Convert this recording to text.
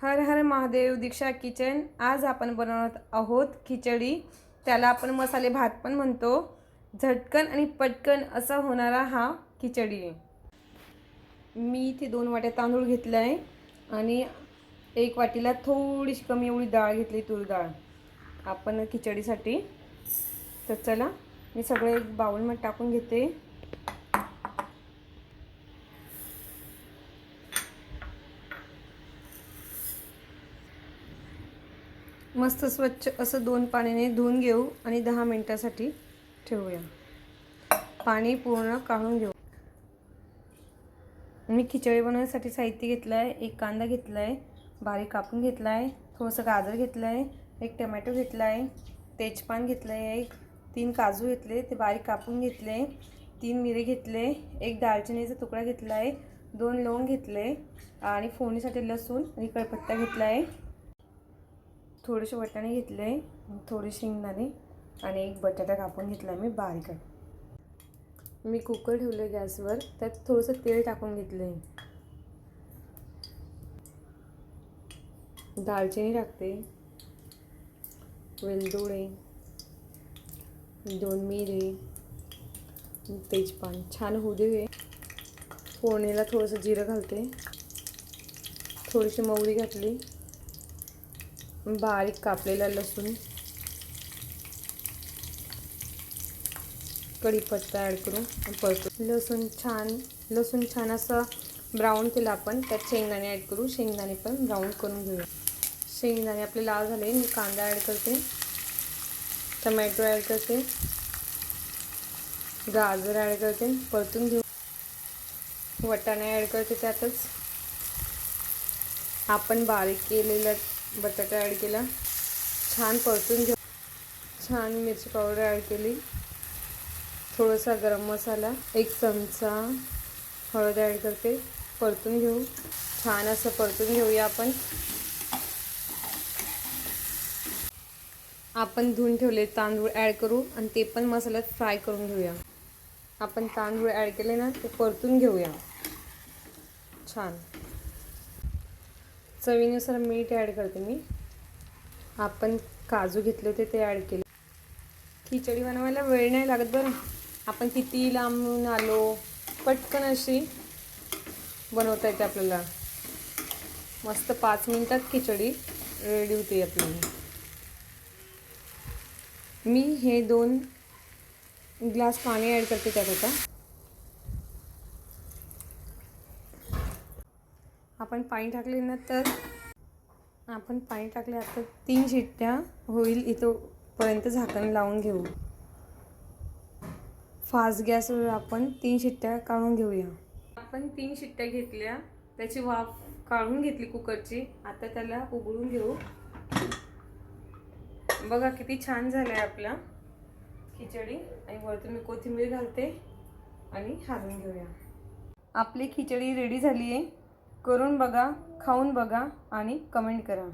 हर हर महादेव. दीक्षा kitchen. आज आपण बनवत आहोत खिचडी. त्याला आपण मसाले भात पण म्हणतो. झटकन आणि पटकन असा होणारा हा खिचडी आहे. मी इथे 2 वाट्या तांदूळ घेतले आहे आणि 1 वाटीला थोडीशी कमी एवढी डाळ घेतली, तूर डाळ आपण खिचडीसाठी. तर चला मी सगळे एक बाउलमध्ये टाकून घेते. मस्त स्वच्छ असं 2 पाण्याने धुवून घेऊ आणि 10 मिनिटासाठी ठेवूया. पाणी पूर्ण काढून घेऊ. मी खिचडी बनवण्यासाठी साहित्य घेतलं आहे. 1 कांदा घेतला आहे, बारीक कापून घेतला आहे. थोडंसं गाजर घेतलं आहे. 1 टोमॅटो घेतला आहे. तेजपान घेतलं आहे. 3 काजू घेतले, ते बारीक कापून घेतले. 3 मिरे घेतले. 1 दालचिनीचा तुकडा घेतला आहे. 2 लवंग घेतले आणि फोडणीसाठी लसूण आणि कढीपत्ता घेतला आहे. थोडेसे वाटाणे घेतले, थोडे शेंगदाणे आणि 1 बटाटा कापून घेतला मी बारीक. मी कुकर ठेवले गॅसवर. त्यात थोडंसं तेल टाकून घेतले. दालचिनी टाकते, वेलदोडे, 2 मिरे, तेजपान छान होऊ दे. फोडणीला थोडंसं जिरं घालते, थोडीशी मोहरी घातली, बारीक कापलेला लसूण, कढीपत्ता ॲड करून परतू. लसूण छान असं ब्राऊन केला आपण. त्यात शेंगदाणे ॲड करू. शेंगदाणे पण ब्राऊन करून घेऊया. शेंगदाणे आपले लाल झाले. मी कांदा ॲड करते, टमॅटो ॲड करते, गाजर ॲड करते, परतून घेऊ. वाटाणे ॲड करते. त्यातच आपण बारीक केलेला बटाटा ॲड केला, छान परतून घेऊ. छान मिरची पावडर ॲड केली, थोडासा गरम मसाला, 1 चमचा हळद ॲड करते, परतून घेऊ. छान असं परतून घेऊया. आपण धुवून ठेवले तांदूळ ॲड करू आणि ते पण मसाल्यात फ्राय करून घेऊया. आपण तांदूळ ॲड केले ना, ते परतून घेऊया छान. चवीनुसार मीठ ॲड करते मी. आपण काजू घेतले होते ते ॲड केले. खिचडी बनवायला वेळ नाही लागत बरं. आपण किती लांबून आलो, पटकन अशी बनवता येते आपल्याला. मस्त 5 मिनिटात खिचडी रेडी होते आपली. मी हे 2 ग्लास पाणी ॲड करते त्यात. आता आपण पाणी टाकले ना, तर आपण पाणी टाकले. आता 3 शिट्ट्या होईल इथपर्यंत झाकण लावून घेऊ. फास्ट गॅसवर आपण 3 शिट्ट्या काढून घेऊया. आपण 3 शिट्ट्या घेतल्या, त्याची वाफ काढून घेतली कुकरची. आता त्याला उघडून घेऊ. बघा किती छान झालं आहे आपला खिचडी. आणि वरतून मी कोथिंबीर घालते आणि हलवून घेऊया. आपली खिचडी रेडी झाली आहे. करून बघा, खाऊन बघा आणि कमेंट करा.